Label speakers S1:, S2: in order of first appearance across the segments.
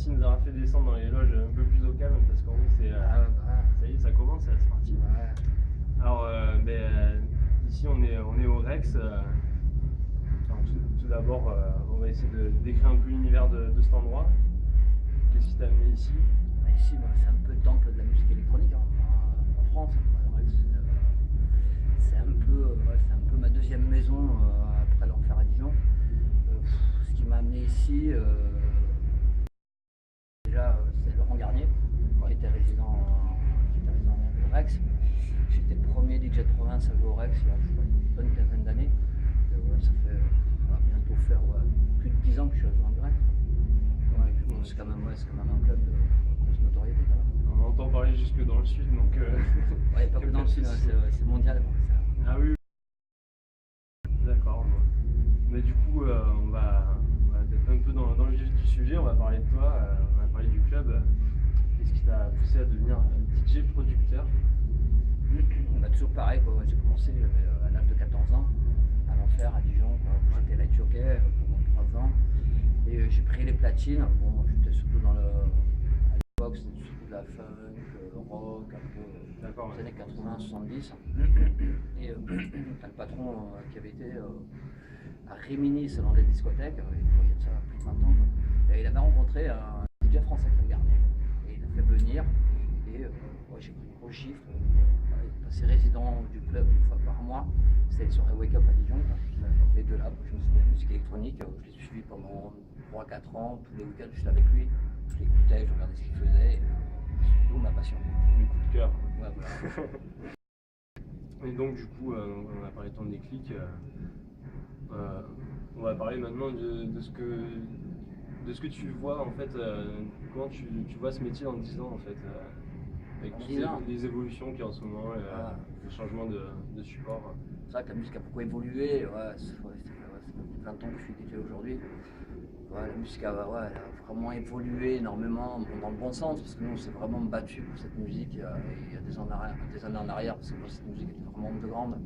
S1: merci de nous avoir fait descendre dans les loges un peu plus au calme parce qu'en gros c'est ça y est, ça commence, c'est parti.
S2: Ouais.
S1: Alors ici on est au Rex. Alors, tout d'abord on va essayer de décrire un peu l'univers de cet endroit. Qu'est-ce qui t'a amené ici?
S2: Ici, c'est un peu le temple de la musique électronique en France. Alors, c'est un peu ma deuxième maison après l'Enfer à Dijon. Ce qui m'a amené ici, déjà, c'est Laurent Garnier, qui était résident au Rex. J'étais le premier DJ de province à jouer au Rex il y a une bonne quinzaine d'années. Ça fait bientôt faire plus de 10 ans que je suis adjoint du Rex. C'est quand même un club de grosse notoriété.
S1: On entend parler jusque dans le sud, donc.
S2: Ouais, pas que dans le sud, c'est mondial.
S1: Ah oui. D'accord. Mais du coup, on va être un peu dans le vif du sujet. On va parler de toi, on va parler du club. Qu'est-ce qui t'a poussé à devenir DJ producteur?
S2: Toujours pareil, quoi. J'ai commencé à l'âge de 14 ans à l'Enfer à Dijon. J'étais light jockey pendant 3 ans. Et j'ai pris les platines. Bon, j'étais surtout à l'époque, c'était surtout de la funk, rock, un peu dans les années 80-70. Et t'as le patron qui avait été à Rimini, selon les discothèques, il y a de ça plus de 20 ans. Et il avait rencontré un DJ français qui le gardait. Et il l'a fait venir. Et j'ai pris une grosse chiffre. Il passait résident du club une fois par mois. C'était les soirées Wake Up à Dijon. Et de là, je me suis mis à la musique électronique. Je l'ai suivi pendant 3-4 ans. Tous les week-ends, j'étais avec lui. Je l'écoutais, je regardais ce qu'il faisait. C'est ma passion.
S1: Le coup de cœur.
S2: Ouais, voilà.
S1: Et donc, du coup, on a parlé de ton déclic. On va parler maintenant de ce que tu vois en fait. Comment tu vois ce métier dans 10 ans en fait, avec toutes les évolutions qu'il y a en ce moment, le changement de support.
S2: C'est vrai que la musique a beaucoup évolué. Ça fait 20 ans que je suis DJ aujourd'hui. La musique a vraiment évolué énormément, dans le bon sens, parce que nous on s'est vraiment battu pour cette musique il y a des années en arrière, parce que cette musique était vraiment underground,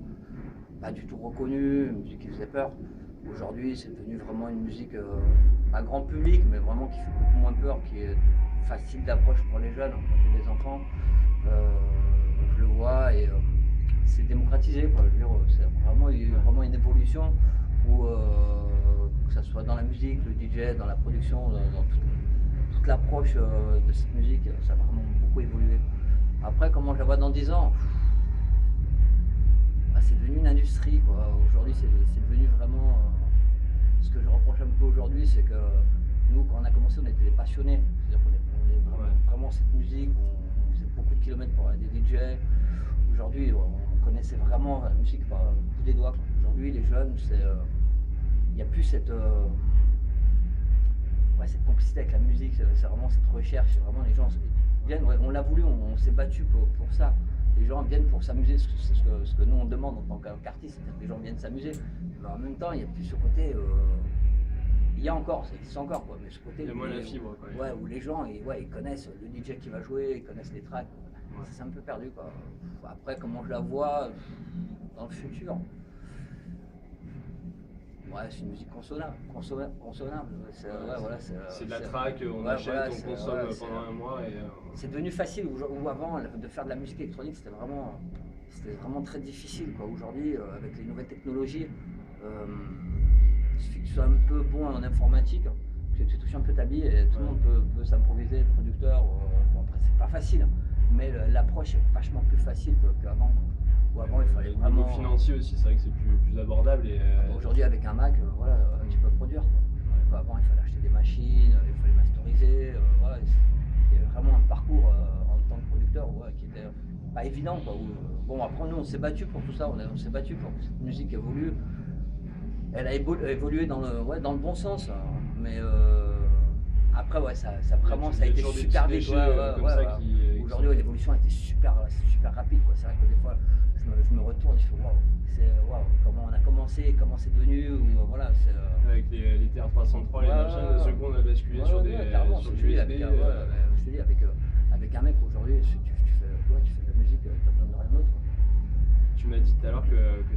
S2: pas du tout reconnue, une musique qui faisait peur. Aujourd'hui c'est devenu vraiment une musique pas grand public, mais vraiment qui fait beaucoup moins peur, qui est facile d'approche pour les jeunes. Quand j'ai des enfants, je le vois et c'est démocratisé, quoi. Je veux dire, c'est vraiment une évolution où que ce soit dans la musique, le DJ, dans la production, dans toute l'approche de cette musique, ça a vraiment beaucoup évolué. Après, comment je la vois dans 10 ans, c'est devenu une industrie, quoi. Aujourd'hui, c'est devenu vraiment... ce que je reproche un peu aujourd'hui, c'est que nous, quand on a commencé, on était des passionnés. C'est-à-dire qu'on est vraiment cette musique, on faisait beaucoup de kilomètres pour aller des DJ. Aujourd'hui, on connaissait vraiment la musique par le bout des doigts, quoi. Aujourd'hui, les jeunes, il n'y a plus cette complicité avec la musique, c'est vraiment cette recherche, c'est vraiment les gens viennent, on l'a voulu, on s'est battu pour ça. Les gens viennent pour s'amuser, c'est ce que nous on demande en tant qu'artiste, c'est-à-dire que les gens viennent s'amuser. Mais en même temps, il n'y a plus ce côté, il y a encore, ça existe encore, quoi, mais ce côté...
S1: Il y a moins la fibre, quoi.
S2: Où les gens, ils connaissent le DJ qui va jouer, ils connaissent les tracks, c'est un peu perdu, quoi. Après, comment je la vois dans le futur, c'est une musique consommable.
S1: C'est de la track, on achète, on consomme pendant un mois.
S2: C'est devenu facile, ou avant, de faire de la musique électronique, c'était vraiment très difficile, quoi. Aujourd'hui, avec les nouvelles technologies, il suffit que tu sois un peu bon en informatique, que tu touches un peu ta bille et tout le monde peut s'improviser, producteur. Bon, après, c'est pas facile, mais l'approche est vachement plus facile qu'avant. Avant, il fallait vraiment...
S1: Au niveau financier aussi, c'est vrai que c'est plus abordable.
S2: Aujourd'hui, avec un Mac, tu peux produire, quoi. Avant, il fallait acheter des machines, il fallait masteriser. Il y avait vraiment un parcours en tant que producteur qui était pas évident, quoi. Bon, après, nous, on s'est battu pour tout ça. On s'est battu pour que cette musique évolue. Elle a évolué dans le bon sens. Mais après, ça a été super vite. Aujourd'hui, l'évolution a été super rapide, quoi. C'est vrai que des fois, je me retourne, je fais waouh, comment on a commencé, comment c'est devenu,
S1: avec les TR-303, les machins, de seconde on a basculé sur des USB.
S2: Avec un mec aujourd'hui, tu fais de la musique, t'as besoin de rien d'autre.
S1: Tu m'as dit tout à l'heure que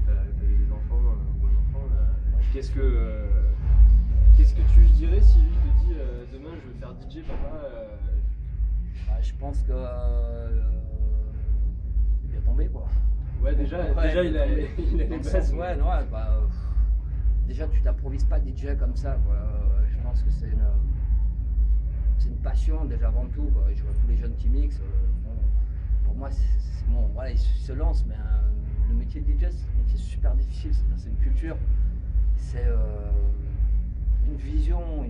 S1: t'avais des enfants ou un enfant. Qu'est-ce que tu dirais si lui te dit demain je veux faire DJ, papa
S2: Je pense que il est bien tombé quoi.
S1: Ouais, déjà il a les bases.
S2: Ouais, non, déjà tu t'improvises pas DJ comme ça quoi. Je pense que c'est une passion déjà avant tout quoi. Je vois tous les jeunes qui mixent. Pour moi c'est bon, voilà, ils se lancent, mais le métier de DJ c'est un métier super difficile, c'est une culture, c'est une vision,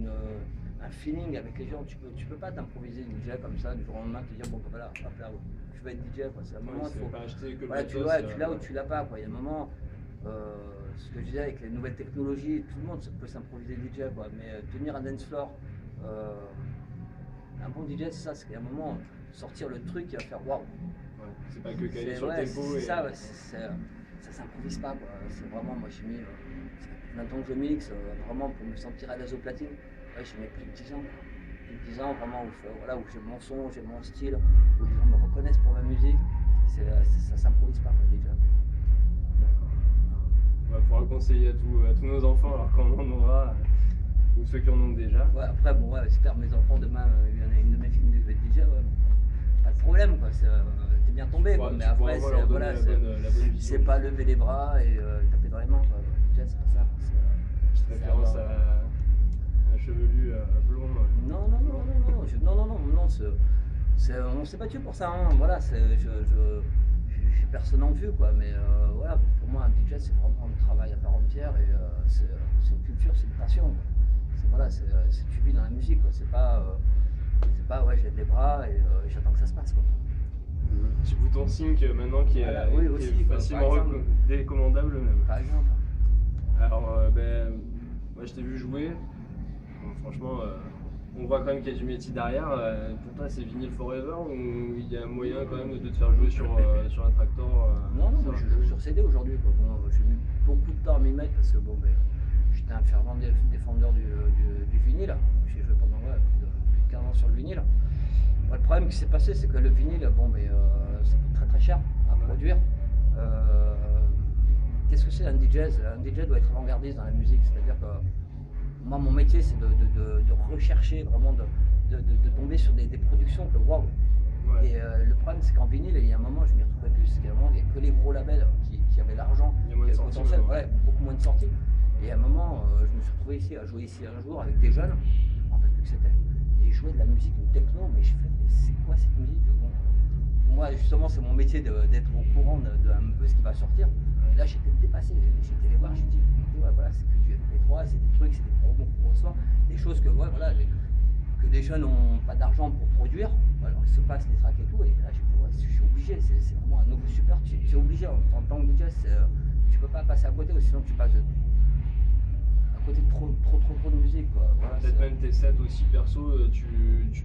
S2: un feeling avec les gens. Tu peux pas t'improviser DJ comme ça du jour au lendemain, te dire bon voilà, là, je vais être DJ quoi. C'est un moment il faut
S1: pas acheter que
S2: voilà, tu l'as ou tu l'as pas quoi. Il y a un moment ce que je disais avec les nouvelles technologies, tout le monde peut s'improviser DJ quoi, mais tenir un dance floor, un bon DJ c'est ça, c'est qu'à un moment sortir le truc qui va faire waouh.
S1: Ouais, c'est pas que caler sur le tempo.
S2: C'est ça, ça s'improvise pas quoi. C'est vraiment, moi j'ai mis, ça fait maintenant que je mixe, vraiment pour me sentir à l'aise au platine, j'ai mis plus de 10 ans. Plus de 10 ans vraiment où j'ai mon son, j'ai mon style, où les gens me reconnaissent pour ma musique, ça s'improvise pas quoi, déjà.
S1: On va pouvoir le conseiller à tous nos enfants alors qu'on en aura, ou ceux qui en ont déjà.
S2: Ouais, après bon j'espère mes enfants demain, il y en a une de mes filles qui me dit je vais être DJ, pas de problème quoi, t'es bien tombé quoi, mais après c'est pas lever les bras et taper dans les mains quoi. DJ c'est pas ça.
S1: C'est référence à un chevelu blond.
S2: Non, on s'est battu pour ça, hein. Voilà, j'ai personne en vue quoi, mais voilà, pour moi un DJ c'est vraiment un travail à part entière et c'est une culture, c'est une passion quoi. Voilà, tu vis dans la musique quoi, c'est pas ouais j'ai des bras et j'attends que ça se passe quoi.
S1: Un petit bouton sync maintenant qui est facilement décommandable même.
S2: Par exemple.
S1: Alors moi je t'ai vu jouer, bon, franchement on voit quand même qu'il y a du métier derrière. Pour toi c'est vinyle forever ou il y a moyen quand même de te faire jouer sur un Traktor?
S2: Non, moi je joue sur CD aujourd'hui quoi. Bon, j'ai mis beaucoup de temps à m'y mettre parce que bon j'étais un fervent défendeur du vinyle. J'ai joué pendant plus de 15 ans sur le vinyle. Le problème qui s'est passé, c'est que le vinyle, ça coûte très très cher à produire. Qu'est-ce que c'est un DJ? Un DJ doit être avant-gardiste dans la musique, c'est-à-dire que moi mon métier c'est de rechercher, vraiment de tomber sur des productions que waouh. Ouais. Et le problème c'est qu'en vinyle, il y a un moment je m'y retrouvais plus, c'est qu'à un moment il n'y a que les gros labels qui avaient l'argent, qui avaient le potentiel, beaucoup moins de sorties. Et à un moment je me suis retrouvé ici à jouer ici un jour avec des jeunes, je ne me rappelle plus que c'était. Et jouer de la musique, une techno, mais je fais, mais c'est quoi cette musique? Bon, moi, justement, c'est mon métier d'être au courant de un peu ce qui va sortir. Et là, j'étais dépassé. J'étais les voir, je me dis, ouais, voilà, c'est que du MP3, c'est des trucs, c'est des promos qu'on reçoit, des choses que, ouais, voilà, que des jeunes n'ont pas d'argent pour produire. Alors, ils se passent les tracks et tout. Et là, j'ai fait, ouais, je suis obligé, c'est vraiment un nouveau support. Tu es obligé, en tant que DJ, tu peux pas passer à côté, ou sinon tu passes côté trop de musique quoi. Voilà,
S1: peut-être même tes sets aussi perso, tu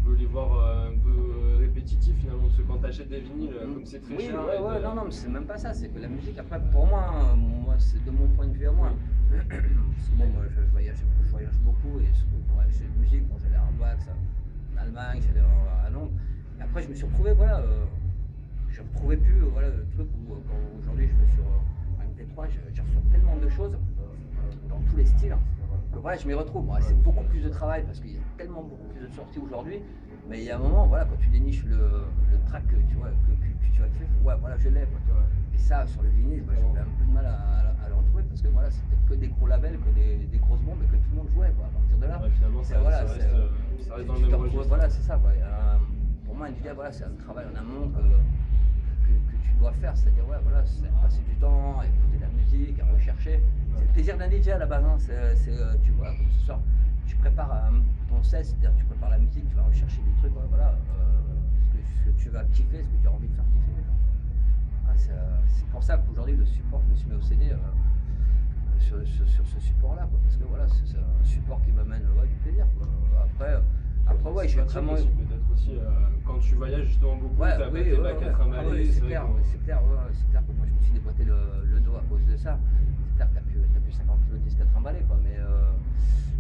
S1: peux les voir un peu répétitifs finalement, parce que quand tu achètes des vinyles, comme c'est très cher.
S2: Non, mais c'est même pas ça, c'est que la musique après pour moi, c'est de mon point de vue à moi. Parce que bon, moi je voyage beaucoup et surtout pour acheter de musique, bon, j'allais à Hardwax en Allemagne, j'allais à Londres. Et après je me suis retrouvé, voilà, je retrouvais plus le truc où quand aujourd'hui je vais sur MP3, je reçois tellement de choses dans tous les styles que voilà, je m'y retrouve. Bon, c'est beaucoup plus de travail parce qu'il y a tellement beaucoup plus de sorties aujourd'hui, mais il y a un moment, voilà, quand tu déniches le track que tu vas faire, ouais, voilà, je l'ai. Et ça, sur le vinyle, j'avais un peu de mal à le retrouver parce que voilà, c'était que des gros labels, que des grosses bombes et que tout le monde jouait. Quoi. À partir de là,
S1: finalement, ça reste dans le même registre.
S2: Voilà, c'est ça. Quoi. Pour moi, un DJ, voilà, c'est un travail en amont que tu dois faire, c'est-à-dire voilà, c'est passer du temps à écouter de la musique, à rechercher. C'est le plaisir d'un DJ à la base, hein. Tu vois, comme ce soir, tu prépares ton set, c'est-à-dire tu prépares la musique, tu vas rechercher des trucs, voilà, ce que tu vas kiffer, ce que tu as envie de faire kiffer les gens. C'est pour ça qu'aujourd'hui le support, je me suis mis au CD sur ce support-là, parce que voilà, c'est un support qui m'amène du plaisir. Quoi. Après, ouais, j'ai vraiment.
S1: Peut-être aussi quand tu voyages justement beaucoup, t'as pas tes bacs à trimballer.
S2: C'est clair que moi je me suis déboîté le dos à cause de ça. C'est clair que t'as plus 50 kg de disques à trimballer, quoi.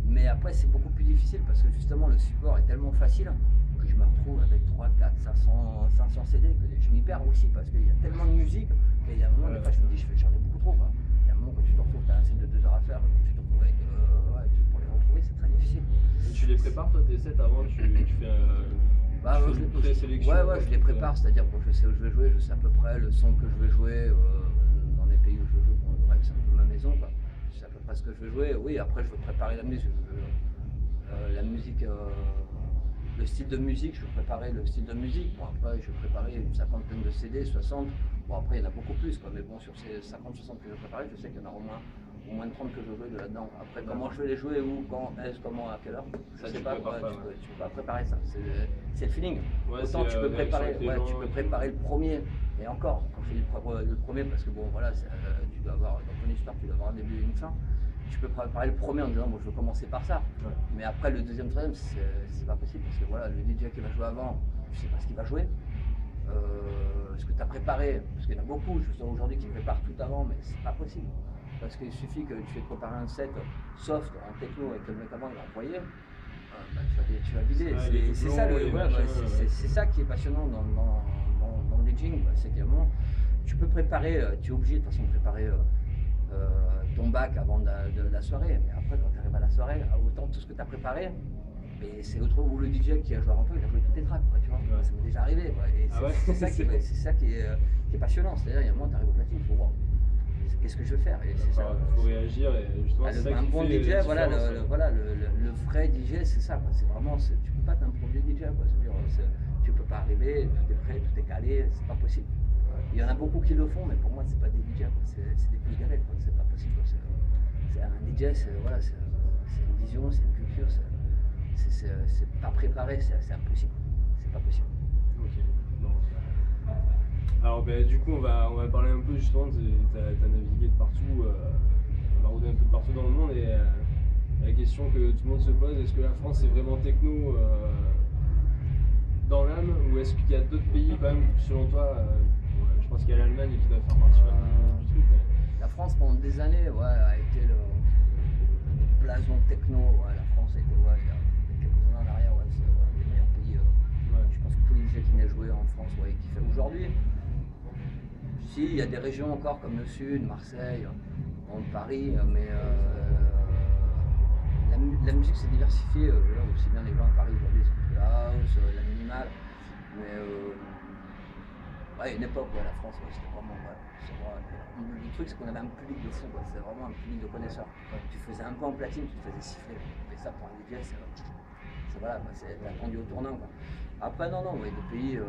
S2: Mais après, c'est beaucoup plus difficile parce que justement le support est tellement facile que je me retrouve avec 3, 4, 500 CD que je m'y perds aussi parce qu'il y a tellement de musique. Et il y a un moment, des fois, je me dis, j'en ai beaucoup trop. Quoi. Il y a un moment, quand tu te retrouves, t'as un set de 2 heures à faire, tu te retrouves avec, pour les retrouver. oui, c'est très difficile.
S1: Et tu les prépares toi tes sets avant, tu fais une présélection?
S2: Ouais, je les prépare, c'est-à-dire que je sais où je vais jouer, je sais à peu près le son que je vais jouer dans les pays où je joue. Bon, c'est un peu ma maison, quoi. Je sais à peu près ce que je vais jouer. Oui, après je veux préparer la musique. Le style de musique, je vais préparer le style de musique. Bon, après, je vais préparer une cinquantaine de CD, 60. Bon, après, il y en a beaucoup plus, quoi. Mais bon, sur ces 50-60 que je vais préparer, je sais qu'il y en a au moins de 30 que je vais jouer de là-dedans. Après, comment je vais les jouer, où, quand, comment, à quelle heure, je sais pas. Tu peux pas préparer ça. C'est le feeling.
S1: Ouais,
S2: autant tu peux préparer le premier. Et encore, quand je dis le premier, parce que bon, voilà, tu dois avoir, dans ton histoire, tu dois avoir un début et une fin. Tu peux préparer le premier en disant bon, je veux commencer par ça. Ouais. Mais après le deuxième, troisième, c'est pas possible parce que voilà, le DJ qui va jouer avant, tu sais pas ce qu'il va jouer. Ce que tu as préparé, parce qu'il y en a beaucoup, je sais aujourd'hui qui préparent tout avant, mais c'est pas possible. Parce qu'il suffit que tu aies préparé un set soft en techno et que le mec avant il va envoyer, tu vas vider. C'est ça qui est passionnant dans le DJing, c'est qu'à un moment, tu peux préparer, tu es obligé de toute façon de préparer ton bac avant de la soirée, mais après quand tu arrives à la soirée, autant tout ce que tu as préparé, mais c'est autre où le DJ qui a joué avant toi, il a joué tous tes tracks, tu vois, ouais. Ça m'est déjà arrivé, quoi. Et c'est ça qui est passionnant, c'est-à-dire il y a un moment tu arrives au platine, il faut voir qu'est-ce que je veux faire, et c'est ça.
S1: Il faut réagir, et justement c'est ça
S2: un bon DJ, voilà, le vrai DJ, c'est ça, quoi. C'est vraiment, tu peux pas t'improviser DJ, quoi. C'est-à-dire, tu peux pas arriver, tout est prêt, tout est calé, c'est pas possible. Il y en a beaucoup qui le font, mais pour moi, c'est pas des DJ, c'est des pouces galettes, c'est pas possible. C'est un DJ, c'est une vision, c'est une culture, c'est pas préparé, c'est impossible. C'est pas possible.
S1: Ok. Non. Alors, du coup, on va parler un peu justement, t'as navigué de partout, on va rôder un peu de partout dans le monde, et la question que tout le monde se pose, est-ce que la France est vraiment techno dans l'âme, ou est-ce qu'il y a d'autres pays quand même, selon toi? Je pense qu'il y a l'Allemagne qui doit faire partie du truc. Mais...
S2: La France pendant des années a été le blason techno. Ouais, la France a été, il y a quelques années en arrière, c'est un des meilleurs pays. Je pense que tous les DJ qui venaient jouer en France, qui fait aujourd'hui. Si, il y a des régions encore comme le Sud, Marseille, Paris, mais la musique s'est diversifiée. Aussi bien les gens à Paris aujourd'hui, c'est la house, la minimale, mais il y a une époque, la France, c'était vraiment, le truc, c'est qu'on avait un public de fou, c'est vraiment un public de connaisseurs. Tu faisais un peu en platine, tu te faisais siffler. Et ça, pour un DJ, c'est attendu au tournant, quoi. Après, non, des pays...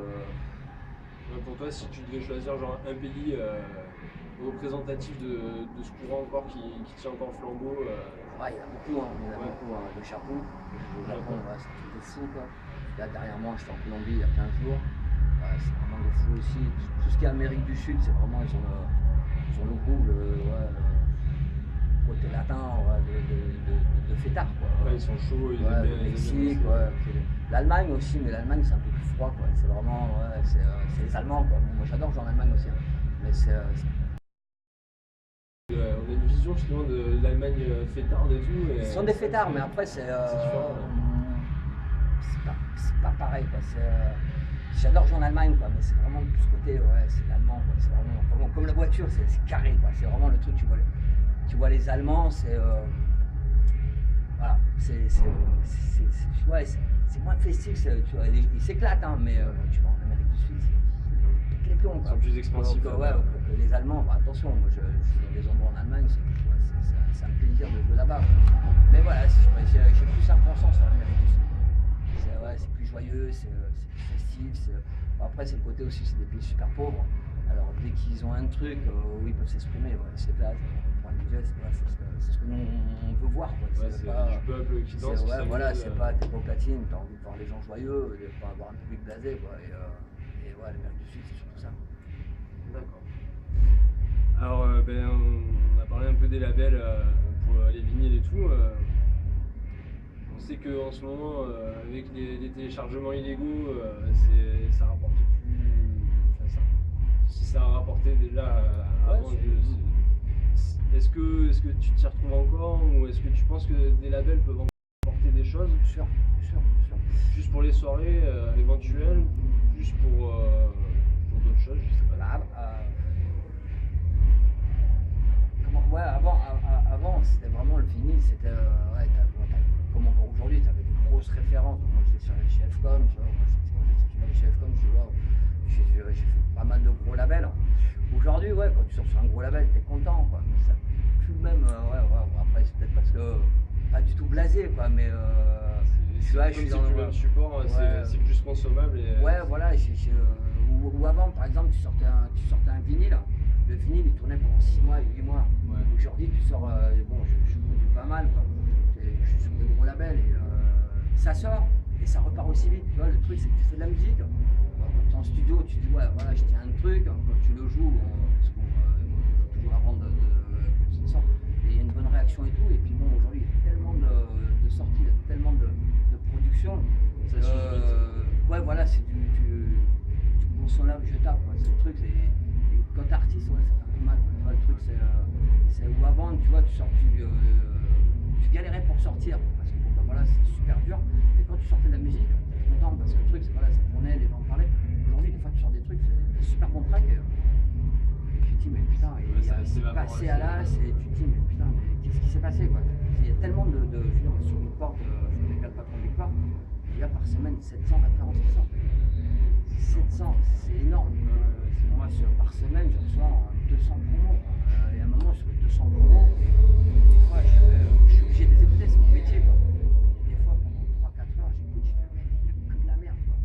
S1: Pour toi, si tu devais choisir genre un pays représentatif de ce courant encore qui tient encore le flambeau...
S2: il y en a beaucoup, beaucoup. Le Japon, c'est un truc de fou, quoi. Là, derrière moi, j'étais en Colombie il y a 15 jours. C'est vraiment de fou aussi. Tout ce qui est Amérique du Sud, c'est vraiment, ils ont le groove, côté latin de fêtard, quoi.
S1: Ils sont chauds, ils
S2: aiment bien. Le Mexique, l'Allemagne aussi, mais l'Allemagne c'est un peu plus froid, quoi. C'est vraiment, c'est les Allemands, quoi. Moi j'adore jouer en Allemagne aussi, hein. Mais
S1: on a une vision justement de l'Allemagne fêtarde et tout.
S2: Ils sont des fêtards, mais après c'est pas pareil, quoi. J'adore jouer en Allemagne, quoi, mais c'est vraiment de ce côté, c'est l'allemand, quoi. C'est vraiment comme la voiture, c'est carré, quoi. C'est vraiment le truc, tu vois les Allemands, c'est moins festif, tu vois, ils s'éclatent, hein, mais tu vois en Amérique du Sud, c'est les plombs, quoi.
S1: Ils sont plus expansifs.
S2: Que les Allemands, attention, moi je suis dans des endroits en Allemagne, c'est un plaisir de jouer là-bas. Mais voilà, j'ai plus un pensant sur l'Amérique du Sud. C'est plus joyeux, c'est plus festif. Après, c'est le côté aussi, c'est des pays super pauvres. Alors, dès qu'ils ont un truc où ils peuvent s'exprimer, c'est là, pour un DJ, c'est ce que nous on veut voir, quoi.
S1: C'est pas du peuple qui danse.
S2: C'est pas t'es pas au platine, t'as envie de voir les gens joyeux, de pas avoir un public blasé, quoi. Et l'Amérique du Sud, c'est surtout ça.
S1: D'accord. Alors, on a parlé un peu des labels pour les vinyles et tout. On sait qu'en ce moment, avec les téléchargements illégaux, ça rapporte plus. Si ça a rapporté déjà avant, est-ce que tu t'y retrouves encore, ou est-ce que tu penses que des labels peuvent encore apporter des choses?
S2: Sûr.
S1: Juste pour les soirées éventuelles, ou juste pour d'autres choses, je sais pas.
S2: Avant, c'était vraiment le vinyle, c'était comme encore aujourd'hui, tu avais des grosses références. Moi, j'étais chez FCOM, tu vois, chez FCOM, j'ai fait pas mal de gros labels. Aujourd'hui, ouais, quand tu sors sur un gros label, t'es content, quoi. Mais ça plus le même, après, c'est peut-être parce que pas du tout blasé, quoi, mais
S1: c'est comme si plus le même support, c'est plus consommable. Et,
S2: ouais, voilà, ou avant, par exemple, tu sortais un vinyle, le vinyle il tournait pendant 6 mois, 8 mois.
S1: Ouais.
S2: Aujourd'hui, tu sors, bon, je produis pas mal, quoi. Je suis sur des gros labels et ça sort et ça repart aussi vite. Tu vois, le truc, c'est que tu fais de la musique. Quand tu es en studio, tu dis, ouais, voilà, je tiens un truc. Quand tu le joues, parce qu'on joue toujours avant que ça sorte, et il y a une bonne réaction et tout. Et puis bon, aujourd'hui, il y a tellement de sorties, il y a tellement de production. Ouais, voilà, c'est du consommable jetable. C'est le truc, quand t'es artiste, ouais, ça fait un peu mal. Tu vois, le truc, c'est où avant, tu vois, tu galérais pour sortir, parce que bon, bah, voilà, c'est super dur. Mais quand tu sortais de la musique, t'étais content, parce que le truc, c'est voilà, ça tournait, les gens en parlaient. Aujourd'hui, des fois, tu sors des trucs, c'est des super bons tracks. Et tu te dis, mais putain, c'est passé à l'as, et tu te dis, mais putain, mais qu'est-ce qui s'est passé, quoi. Il y a tellement sur Beatport, sur les 4 patrons de Beatport, il y a par semaine 700 références qui sortent. 700, c'est énorme. Moi, par semaine, je reçois 200 promos. Et à un moment, sur les 200 promos, des fois, je suis obligé de les écouter, c'est mon métier, quoi. Mais il y a des fois, pendant 3-4 heures, j'écoute, je fais, mais il n'y a que de la merde, quoi.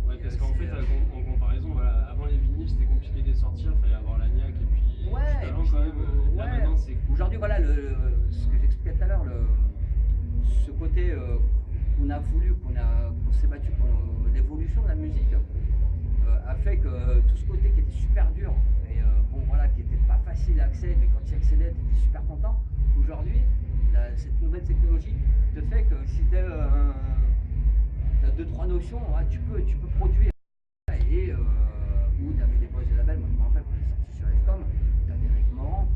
S1: Ouais, parce qu'en fait, en comparaison, voilà, avant les vinyles, c'était compliqué de les sortir, il fallait avoir la niaque et puis du talent quand même. Là, maintenant, c'est...
S2: Aujourd'hui, voilà, ce que j'expliquais tout à l'heure, ce côté qu'on a voulu, qu'on s'est battu pour l'évolution de la musique, a fait que tout ce côté qui était super dur et bon voilà, qui n'était pas facile à accéder, mais quand tu y accédais, tu étais super content. Aujourd'hui, cette nouvelle technologie te fait que si tu as 2-3 notions, ouais, tu peux produire. Et où tu avais des boss de label, moi je me rappelle quand j'ai sorti sur FCOM, tu avais Eric Morand,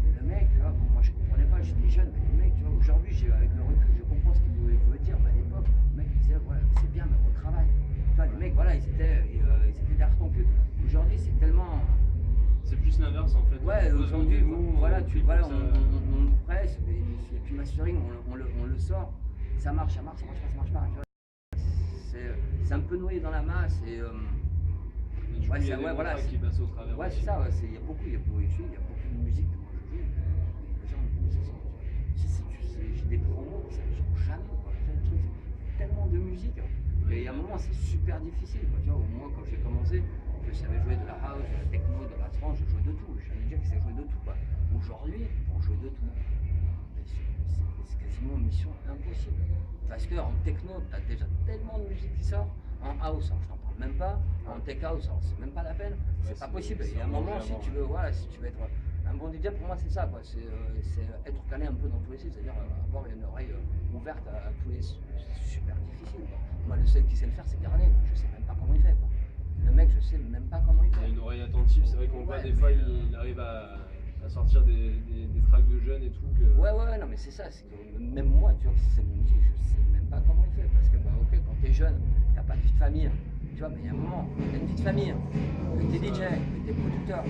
S2: et le mec, tu vois, bon, moi je comprenais pas, j'étais jeune, mais le mec, tu vois, aujourd'hui, avec le recul, je comprends ce qu'il veut dire, mais à l'époque, le mec il disait, ouais, c'est bien, mais on travaille. Tu vois, les mecs, voilà, ils étaient derrière ton cul. Aujourd'hui, c'est tellement.
S1: C'est plus l'inverse en fait.
S2: Ouais, aujourd'hui, voilà, on presse, et puis mastering, on le sort, ça marche pas. C'est un peu noyé dans la masse et.
S1: Ouais, c'est voilà, qui passe au travers.
S2: Ouais, c'est ça, il y a beaucoup de musique que moi je joue. Les gens me disent, j'ai des promos, ça ne sort jamais, quoi. C'est tellement de musique. Et à un moment, c'est super difficile, quoi. Tu vois, moi, quand j'ai commencé, je savais jouer de la house, de la techno, de la trance, je jouais de tout. Je savais dire que c'est jouer de tout, quoi. Aujourd'hui, pour jouer de tout, c'est quasiment une mission impossible. Parce qu'en techno, tu as déjà tellement de musique qui sort. En house, alors je t'en parle même pas. En tech house, alors c'est même pas la peine. C'est pas possible. Et à un moment, si tu veux être un bon DJ, pour moi, c'est ça, quoi. C'est être calé un peu dans tous les styles, c'est-à-dire avoir une oreille ouverte à tous les. C'est super difficile, quoi. Moi, le seul qui sait le faire, c'est Garnet. Je sais même pas comment il fait, quoi. Le mec, je sais même pas comment il fait.
S1: Il a une oreille attentive, c'est vrai qu'on voit des fois, il arrive à sortir des tracks de jeunes et tout.
S2: Ouais, non, mais c'est ça. Même moi, tu vois, c'est mon musique, je sais même pas comment il fait. Parce que, bah, ok, quand t'es jeune, t'as pas de vie de famille. Tu vois, mais il y a un moment, t'as une vie de famille, t'es DJ, t'es producteur,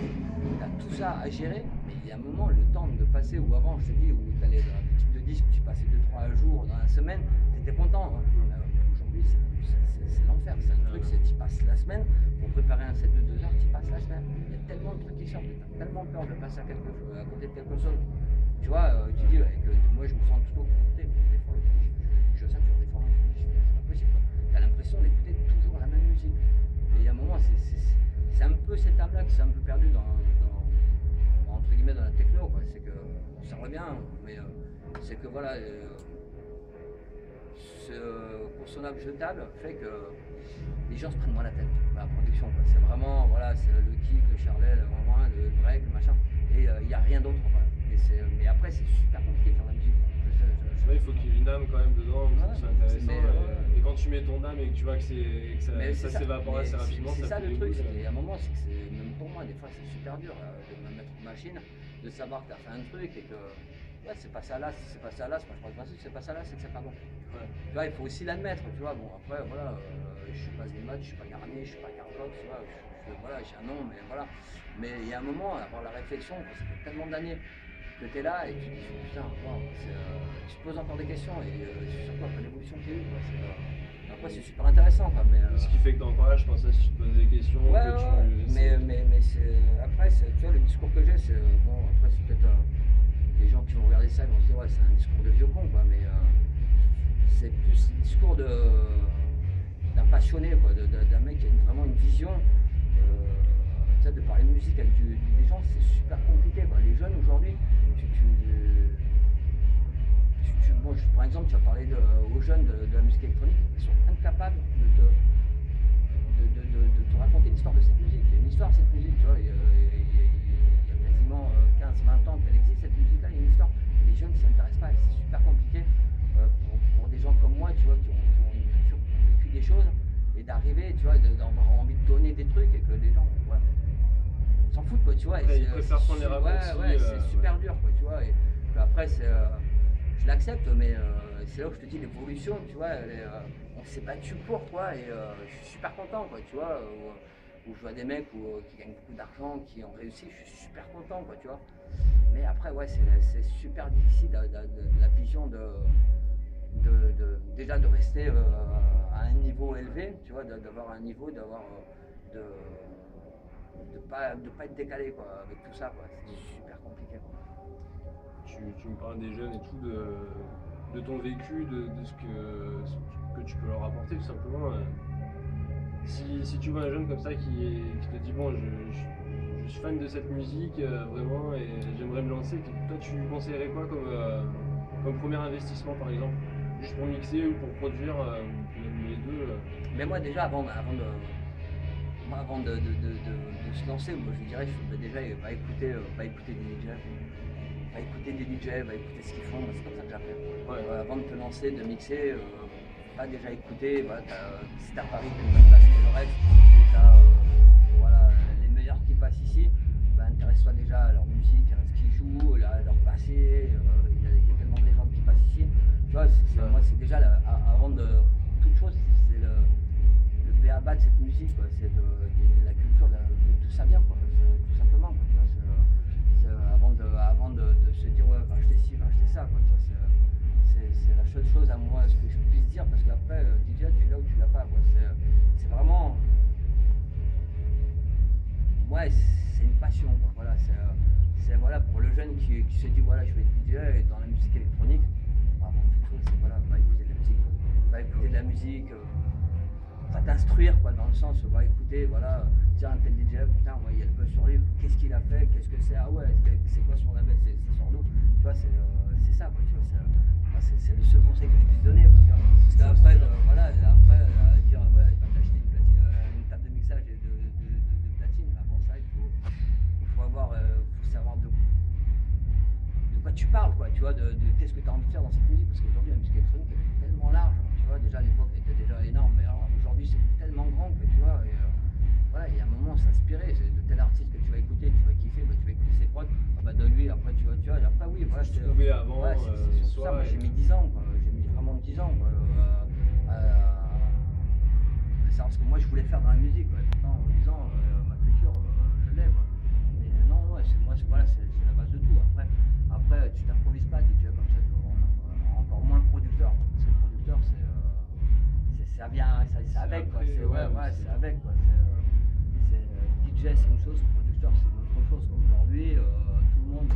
S2: t'as tout ça à gérer, mais il y a un moment, le temps de passer, ou avant, je te dis, où t'allais dans la boutique de disques, tu passais 2-3 jours dans la semaine, t'étais content. Hein. Aujourd'hui, c'est l'enfer, c'est un truc, tu passes la semaine, pour préparer un set de 2 heures, tu passes la semaine. Il y a tellement de trucs qui sortent, t'as tellement peur de passer à côté de quelque chose. Tu vois, tu dis, que moi je me sens tout occupé, des fois, je sature des fois, c'est pas possible. T'as l'impression d'écouter toujours la même musique. Et il y a un moment, c'est un peu cette âme-là qui s'est un peu perdue entre guillemets dans la techno, quoi. C'est que ça revient, mais c'est que voilà, ce consommable jetable fait que les gens se prennent moins la tête dans la production, quoi. C'est vraiment, voilà, c'est le kick, le charlet, le break, le machin, et il n'y a rien d'autre, quoi. Mais après, c'est super compliqué de faire la musique.
S1: Ouais, il faut qu'il y ait une âme quand même dedans, c'est intéressant. Et quand tu mets ton âme et que tu vois que ça s'évapore assez rapidement,
S2: c'est ça le truc. Et à un moment, c'est que même pour moi, des fois, c'est super dur de me mettre une machine, de savoir que tu as fait un truc et que ouais, c'est pas ça là, moi je pense pas que c'est pas ça là, c'est que c'est pas bon. Ouais. Tu vois, il faut aussi l'admettre, tu vois. Bon, après, voilà, je suis pas des matchs, je suis pas Garnier, je suis pas Carlox, tu vois, voilà, j'ai un nom, mais voilà. Mais il y a un moment, avoir la réflexion, ça fait tellement d'années que tu es là et tu te dis putain, wow, tu te poses encore des questions et surtout après l'évolution qu'il y a eu. Après, c'est super intéressant. Quoi, mais,
S1: ce qui fait que t'es encore là, je pensais, si tu te poses des questions.
S2: Ouais, mais après, tu vois, le discours que j'ai, c'est. Bon, après, c'est peut-être. Les gens qui vont regarder ça, ils vont se dire, ouais, c'est un discours de vieux con, quoi, mais c'est plus le discours d'un passionné, quoi, d'un mec qui a vraiment une vision. De parler de musique avec des gens, c'est super compliqué. Quoi. Les jeunes aujourd'hui, bon, par exemple, tu vas parler aux jeunes de la musique électronique, ils sont incapables de te raconter l'histoire de cette musique. Il y a une histoire cette musique, tu vois, il y a quasiment 15-20 ans qu'elle existe cette musique-là, il y a une histoire. Et les jeunes ne s'y intéressent pas, c'est super compliqué pour des gens comme moi, tu vois, qui ont une culture, qui ont vécu des choses, et d'arriver, tu vois, d'avoir envie de donner des trucs et que les gens, ouais, s'en foutent, quoi, tu vois.
S1: Après, ils préfèrent prendre les raccourcis.
S2: Ouais, c'est super dur, quoi, tu vois. Et après, je l'accepte, mais c'est là où je te dis l'évolution, tu vois. On s'est battu pour, quoi, et je suis super content, quoi, tu vois. Où je vois des mecs qui gagnent beaucoup d'argent, qui ont réussi, je suis super content, quoi, tu vois. Mais après, ouais, c'est super difficile la vision déjà de rester à un niveau élevé, tu vois, d'avoir un niveau, de pas être décalé, quoi, avec tout ça, quoi. C'est super compliqué, quoi.
S1: Tu me parles des jeunes et tout, de ton vécu, de ce que tu peux leur apporter, tout simplement. Si tu vois un jeune comme ça qui te dit, bon, je suis fan de cette musique, vraiment, et j'aimerais me lancer, toi, tu conseillerais quoi comme premier investissement, par exemple? Juste pour mixer ou pour produire, les deux.
S2: Mais moi, déjà, avant de se lancer, moi, je dirais, déjà, va écouter des DJ. Va écouter des DJ, va écouter ce qu'ils font, c'est comme ça que j'appelle. Ouais. Avant de te lancer, de mixer, pas déjà écouter, voilà, si t'as Paris, t'as une bonne place que le reste, voilà, les meilleurs qui passent ici, bah, intéresse-toi déjà à leur musique, à ce qu'ils jouent, à leur passé, il y a tellement de légendes qui passent ici. Tu vois, moi c'est déjà, avant de toute chose, c'est le b.a.-ba de cette musique, quoi. C'est la culture, d'où ça vient, quoi. Tout simplement, quoi. Tu vois, avant de se dire ouais, va acheter ci, va acheter ça, quoi. C'est la seule chose à moi, ce que je puisse dire, parce qu'après, DJ, tu l'as ou tu l'as pas, quoi. C'est vraiment, ouais, c'est une passion, quoi. Voilà, c'est voilà, pour le jeune qui se dit voilà, je vais être DJ dans la musique électronique, avant toute chose, c'est voilà, va écouter de la musique, quoi. Va écouter de la musique, va t'instruire, quoi, dans le sens, va écouter, voilà, tiens, un tel DJ, putain, ouais, il y a le buzz sur lui, qu'est-ce qu'il a fait, qu'est-ce que c'est, ah ouais, c'est quoi son label, c'est sur nous, tu vois, c'est ça, quoi, tu vois, c'est le seul conseil que je puisse donner, quoi, tu vois, parce qu'après, voilà, après, dire, ouais, va t'acheter une table de mixage et de platine, avant ça, il faut savoir de quoi tu parles, quoi, tu vois, de qu'est-ce que tu as envie de faire dans cette musique, parce qu'aujourd'hui, la musique électronique, elle est tellement large, tu vois, déjà à l'époque, elle était déjà énorme, mais alors aujourd'hui, c'est tellement grand que, tu vois, et, voilà, il y a un moment, s'inspirer, c'est de tel artiste que tu vas écouter, tu vas kiffer, bah, tu vas écouter ses prods, ah bah de lui, après, tu vois, et après, oui, voilà,
S1: je trouvais avant,
S2: ouais, c'est surtout ça, moi, j'ai mis 10 ans, quoi, j'ai mis vraiment 10 ans, quoi, c'est parce que moi, je voulais faire dans la musique, quoi, pourtant, en 10 ans, ma culture, je l'ai, quoi, mais non, ouais, voilà, c'est la base de tout, après, tu t'improvises pas, DJ comme ça, tu vas encore moins producteur, parce que le producteur, ça vient, c'est avec, quoi, c'est avec, quoi, DJ c'est une chose, producteur c'est une autre chose, quoi. Aujourd'hui, tout le monde,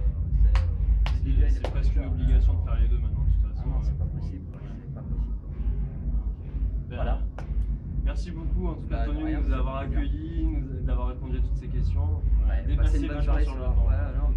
S2: c'est DJ.
S1: C'est presque une obligation de faire les deux maintenant, de toute façon.
S2: Non, c'est pas possible, quoi. C'est pas possible, quoi.
S1: Ben,
S2: voilà.
S1: Merci beaucoup en tout cas, Tony, de nous avoir accueillis, d'avoir répondu à toutes ces questions.
S2: Ouais,
S1: Dépassé vachement sur le temps.
S2: Ouais, non,